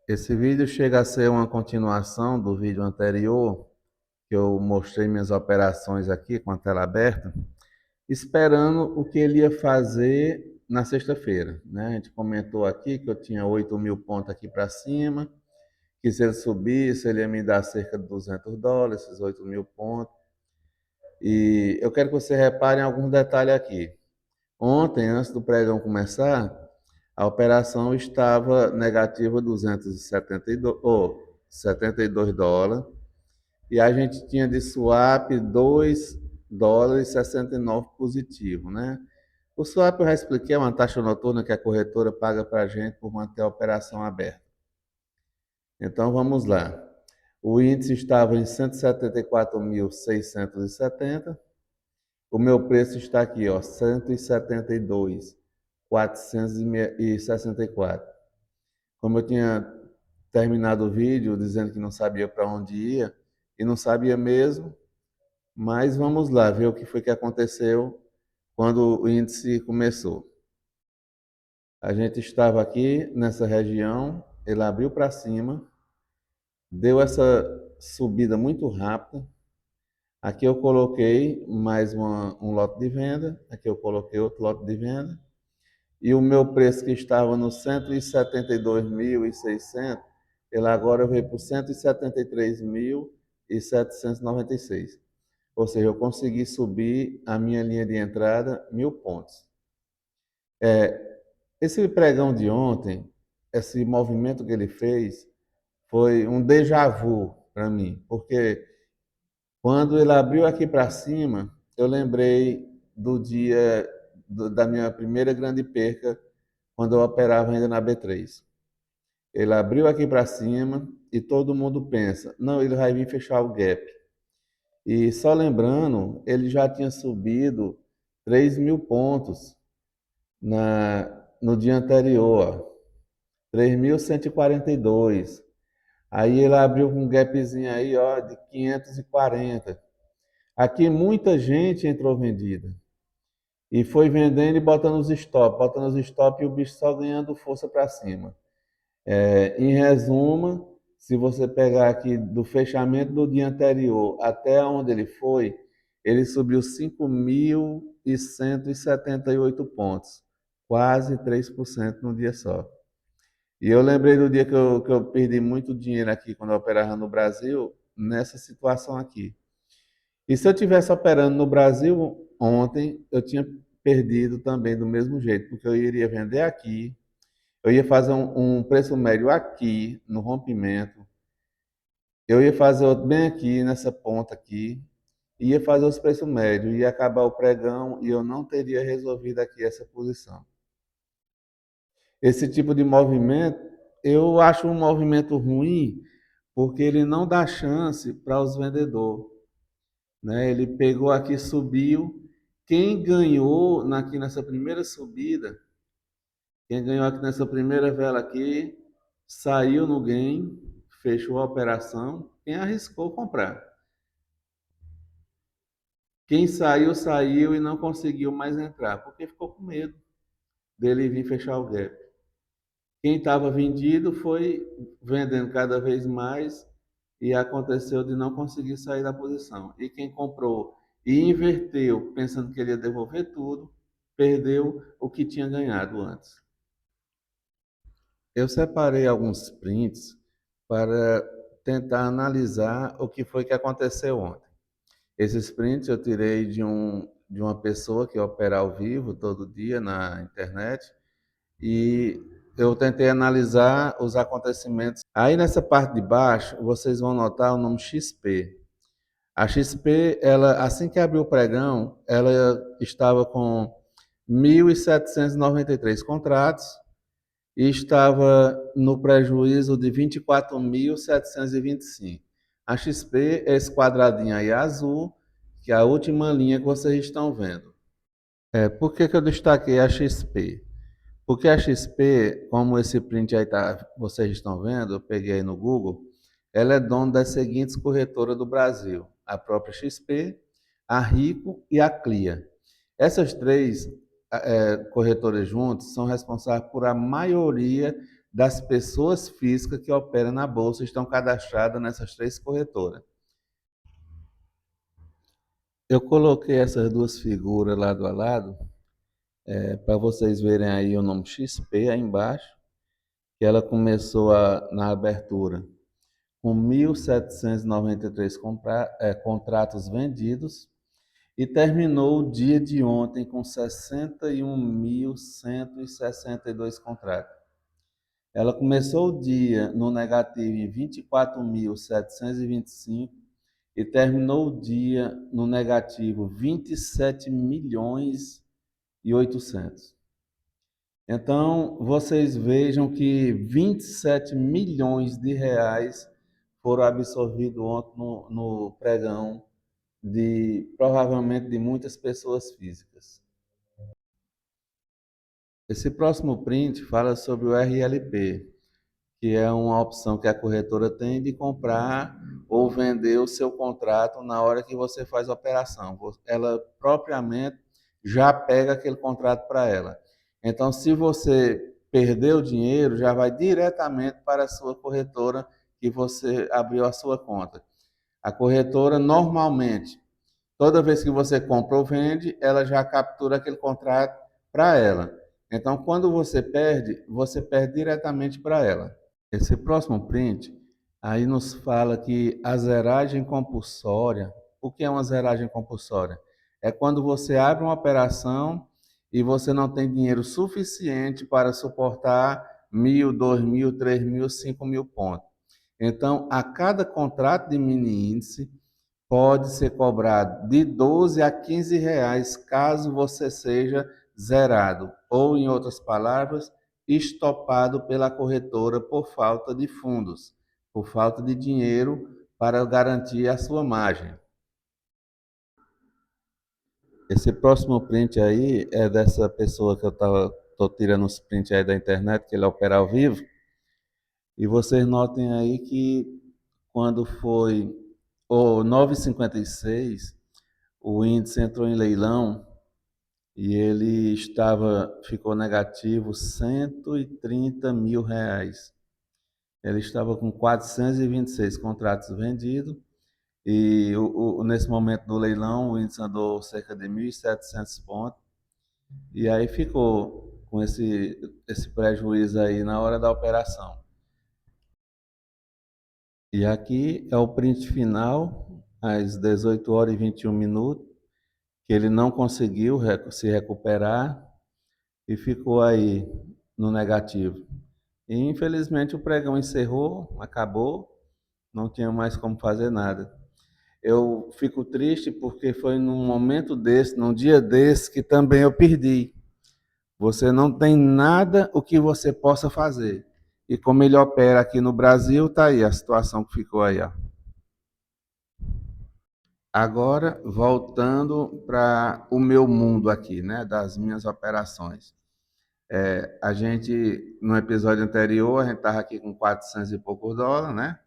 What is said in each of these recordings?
Esse vídeo chega a ser uma continuação do vídeo anterior, que eu mostrei minhas operações aqui com a tela aberta, esperando o que ele ia fazer na sexta-feira, né? A gente comentou aqui que eu tinha 8.000 pontos aqui para cima, que se ele subisse, ele ia me dar cerca de US$ 200, esses 8.000 pontos. E eu quero que você repare em alguns detalhes aqui. Ontem, antes do pregão começar, a operação estava negativa 272, US$ 72, e a gente tinha de swap US$ 2,69 positivo, né? O swap eu já expliquei, é uma taxa noturna que a corretora paga para a gente por manter a operação aberta. Então vamos lá. O índice estava em 174.670. O meu preço está aqui, ó, 172.464. Como eu tinha terminado o vídeo dizendo que não sabia para onde ia, e não sabia mesmo, mas vamos lá ver o que foi que aconteceu quando o índice começou. A gente estava aqui nessa região, ele abriu para cima, deu essa subida muito rápida. Aqui eu coloquei mais um lote de venda, aqui eu coloquei outro lote de venda, e o meu preço que estava no 172.600, ele agora veio para 173.796. Ou seja, eu consegui subir a minha linha de entrada 1.000 pontos. Esse pregão de ontem, esse movimento que ele fez, foi um déjà vu para mim, porque quando ele abriu aqui para cima, eu lembrei do dia da minha primeira grande perca, quando eu operava ainda na B3. Ele abriu aqui para cima e todo mundo pensa, não, ele vai vir fechar o gap. E só lembrando, ele já tinha subido 3.000 pontos no dia anterior, 3.142. Aí ele abriu com um gapzinho aí, ó, de 540. Aqui muita gente entrou vendida e foi vendendo e botando os stop e o bicho só ganhando força para cima. Em resumo, se você pegar aqui do fechamento do dia anterior até onde ele subiu 5.178 pontos, quase 3% no dia só. E eu lembrei do dia que eu perdi muito dinheiro aqui quando eu operava no Brasil, nessa situação aqui. E se eu tivesse operando no Brasil ontem, eu tinha perdido também do mesmo jeito, porque eu iria vender aqui, eu ia fazer um preço médio aqui, no rompimento, eu ia fazer outro bem aqui, nessa ponta aqui, ia fazer os preços médios, ia acabar o pregão e eu não teria resolvido aqui essa posição. Esse tipo de movimento, eu acho um movimento ruim, porque ele não dá chance para os vendedores, né? Ele pegou aqui, subiu. Quem ganhou aqui nessa primeira subida, quem ganhou aqui nessa primeira vela aqui, saiu no gain, fechou a operação. Quem arriscou comprar. Quem saiu, saiu e não conseguiu mais entrar, porque ficou com medo dele vir fechar o gap. Quem estava vendido foi vendendo cada vez mais e aconteceu de não conseguir sair da posição. E quem comprou e inverteu, pensando que ele ia devolver tudo, perdeu o que tinha ganhado antes. Eu separei alguns prints para tentar analisar o que foi que aconteceu ontem. Esses prints eu tirei de uma pessoa que opera ao vivo todo dia na internet e eu tentei analisar os acontecimentos. Aí nessa parte de baixo, vocês vão notar o nome XP. A XP, ela, assim que abriu o pregão, ela estava com 1.793 contratos e estava no prejuízo de 24.725. A XP é esse quadradinho aí azul, que é a última linha que vocês estão vendo. Por que eu destaquei a XP? Porque a XP, como esse print aí tá, vocês estão vendo, eu peguei aí no Google, ela é dona das seguintes corretoras do Brasil: a própria XP, a Rico e a Clia. Essas três corretoras juntas são responsáveis por a maioria das pessoas físicas que operam na bolsa estão cadastradas nessas três corretoras. Eu coloquei essas duas figuras lado a lado, para vocês verem aí o nome XP aí embaixo, que ela começou na abertura com 1.793 contratos vendidos e terminou o dia de ontem com 61.162 contratos. Ela começou o dia no negativo em 24.725 e terminou o dia no negativo 27 milhões e 800. Então, vocês vejam que 27 milhões de reais foram absorvidos ontem no pregão provavelmente de muitas pessoas físicas. Esse próximo print fala sobre o RLP, que é uma opção que a corretora tem de comprar ou vender o seu contrato na hora que você faz a operação. Ela propriamente já pega aquele contrato para ela. Então, se você perder o dinheiro, já vai diretamente para a sua corretora que você abriu a sua conta. A corretora, normalmente, toda vez que você compra ou vende, ela já captura aquele contrato para ela. Então, quando você perde diretamente para ela. Esse próximo print aí nos fala que a zeragem compulsória, o que é uma zeragem compulsória? É quando você abre uma operação e você não tem dinheiro suficiente para suportar 1.000, 2.000, 3.000, 5.000 pontos. Então, a cada contrato de mini índice pode ser cobrado de 12 a 15 reais caso você seja zerado, ou, em outras palavras, estopado pela corretora por falta de fundos, por falta de dinheiro para garantir a sua margem. Esse próximo print aí é dessa pessoa que eu tô tirando os prints aí da internet, que ele opera ao vivo, e vocês notem aí que quando foi o 9,56, o índice entrou em leilão e ele ficou negativo 130 mil reais. Ele estava com 426 contratos vendidos e nesse momento do leilão o índice andou cerca de 1.700 pontos e aí ficou com esse prejuízo aí na hora da operação. E aqui é o print final, às 18 horas e 21 minutos, que ele não conseguiu se recuperar e ficou aí no negativo. E infelizmente o pregão encerrou, acabou, não tinha mais como fazer nada. Eu fico triste porque foi num momento desse, num dia desse, que também eu perdi. Você não tem nada o que você possa fazer. E como ele opera aqui no Brasil, tá aí a situação que ficou aí, ó. Agora, voltando para o meu mundo aqui, né, das minhas operações. A gente, no episódio anterior, a gente estava aqui com 400 e poucos dólares, né?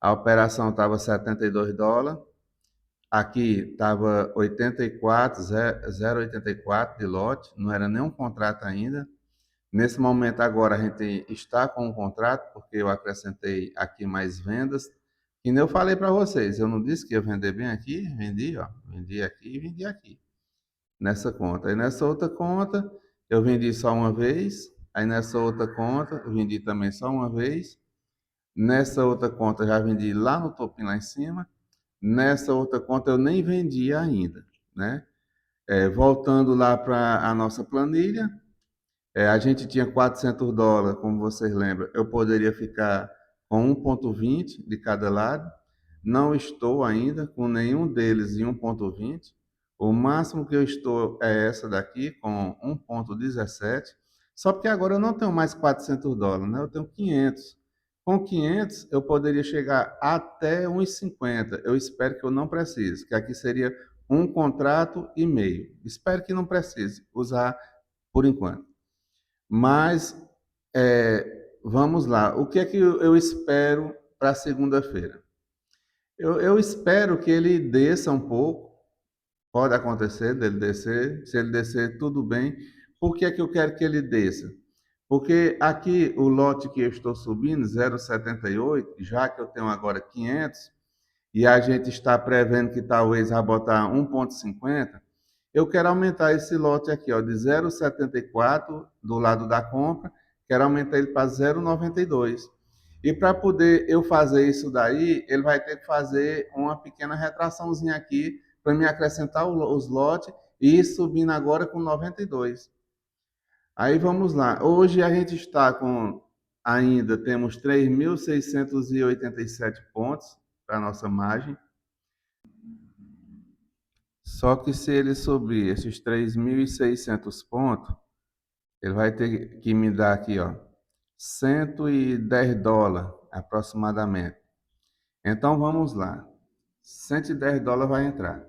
A operação estava 72 dólares. Aqui estava 84, 0,84 de lote, não era nenhum contrato ainda. Nesse momento agora a gente está com um contrato, porque eu acrescentei aqui mais vendas. E nem eu falei para vocês, eu não disse que ia vender bem aqui, vendi, ó, vendi aqui e vendi aqui, nessa conta. Aí nessa outra conta eu vendi só uma vez, aí nessa outra conta eu vendi também só uma vez, nessa outra conta já vendi lá no topinho lá em cima, nessa outra conta eu nem vendi ainda, né? Voltando lá para a nossa planilha, a gente tinha 400 dólares, como vocês lembram. Eu poderia ficar com 1,20 de cada lado. Não estou ainda com nenhum deles em 1,20. O máximo que eu estou é essa daqui, com 1,17. Só porque agora eu não tenho mais 400 dólares, né? Eu tenho 500. Com 500, eu poderia chegar até 1,50. Eu espero que eu não precise, que aqui seria um contrato e meio. Espero que não precise usar por enquanto. Mas vamos lá. O que é que eu espero para segunda-feira? Eu espero que ele desça um pouco. Pode acontecer dele descer. Se ele descer, tudo bem. Por que é que eu quero que ele desça? Porque aqui o lote que eu estou subindo, 0,78, já que eu tenho agora 500, e a gente está prevendo que talvez vai botar 1,50, eu quero aumentar esse lote aqui, ó, de 0,74 do lado da compra, quero aumentar ele para 0,92. E para poder eu fazer isso daí, ele vai ter que fazer uma pequena retraçãozinha aqui para me acrescentar os lotes e ir subindo agora com 92. Aí vamos lá. Hoje a gente está com ainda temos 3.687 pontos para a nossa margem. Só que se ele subir esses 3.600 pontos, ele vai ter que me dar aqui, ó, US$ 110 aproximadamente. Então vamos lá. US$ 110 vai entrar.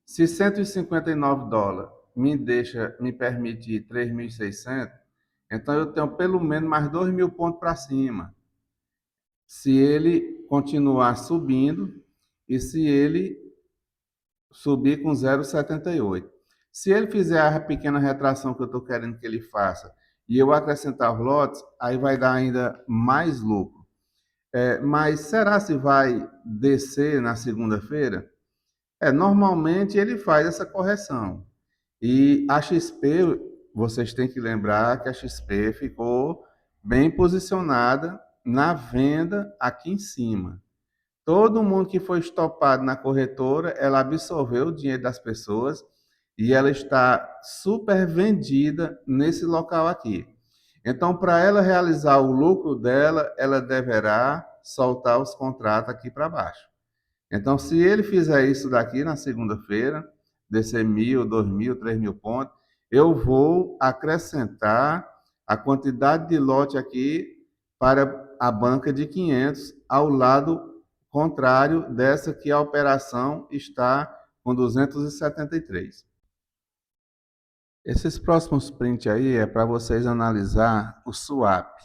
Se US$ 159 me permite 3.600, então eu tenho pelo menos mais 2.000 pontos para cima. Se ele continuar subindo e se ele subir com 0,78. Se ele fizer a pequena retração que eu estou querendo que ele faça e eu acrescentar os lotes, aí vai dar ainda mais lucro. Mas será se vai descer na segunda-feira? Normalmente ele faz essa correção. E a XP, vocês têm que lembrar que a XP ficou bem posicionada na venda aqui em cima. Todo mundo que foi estopado na corretora, ela absorveu o dinheiro das pessoas e ela está super vendida nesse local aqui. Então, para ela realizar o lucro dela, ela deverá soltar os contratos aqui para baixo. Então, se ele fizer isso daqui na segunda-feira, descer 1.000, 2.000, 3.000 pontos, eu vou acrescentar a quantidade de lote aqui para a banca de 500, ao lado contrário dessa que a operação está com 273. Esses próximos prints aí é para vocês analisar o swap.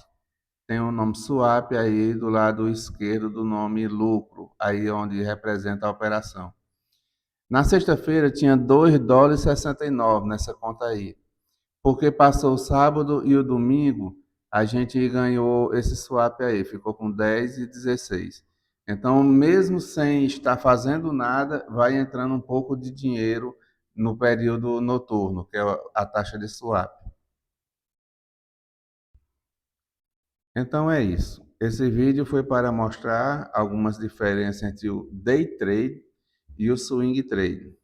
Tem o nome swap aí do lado esquerdo do nome lucro, aí onde representa a operação. Na sexta-feira tinha US$ 2,69 nessa conta aí. Porque passou o sábado e o domingo, a gente ganhou esse swap aí, ficou com 10 e 16. Então, mesmo sem estar fazendo nada, vai entrando um pouco de dinheiro no período noturno, que é a taxa de swap. Então é isso. Esse vídeo foi para mostrar algumas diferenças entre o day trade e o swing trade.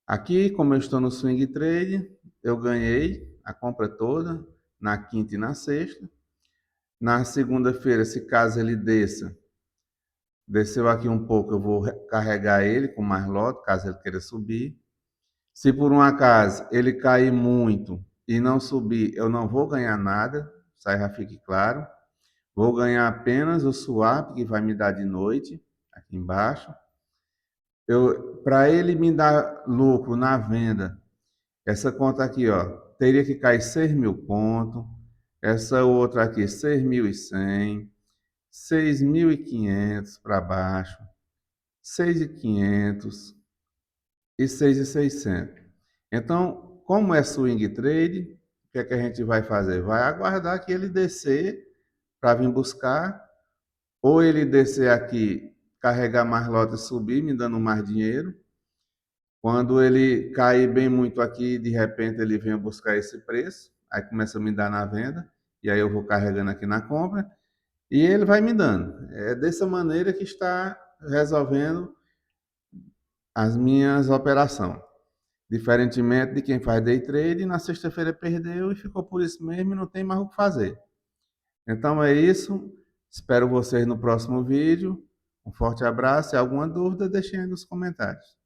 Aqui, como eu estou no swing trade, eu ganhei a compra toda na quinta e na sexta. Na segunda-feira, se caso ele desceu aqui um pouco, eu vou carregar ele com mais lote, caso ele queira subir. Se por um acaso ele cair muito e não subir, eu não vou ganhar nada, isso aí já fique claro. Vou ganhar apenas o swap que vai me dar de noite, aqui embaixo. Para ele me dar lucro na venda, essa conta aqui, ó, teria que cair 6.000 pontos. Essa outra aqui, 6.100, 6.500 para baixo, 6.500 e 6.600. Então, como é swing trade, o que é que a gente vai fazer? Vai aguardar que ele descer para vir buscar, ou ele descer aqui, carregar mais lote e subir, me dando mais dinheiro. Quando ele cair bem muito aqui, de repente ele vem buscar esse preço, aí começa a me dar na venda, e aí eu vou carregando aqui na compra, e ele vai me dando. É dessa maneira que está resolvendo as minhas operações. Diferentemente de quem faz day trade, na sexta-feira perdeu e ficou por isso mesmo e não tem mais o que fazer. Então é isso. Espero vocês no próximo vídeo. Um forte abraço e alguma dúvida deixem aí nos comentários.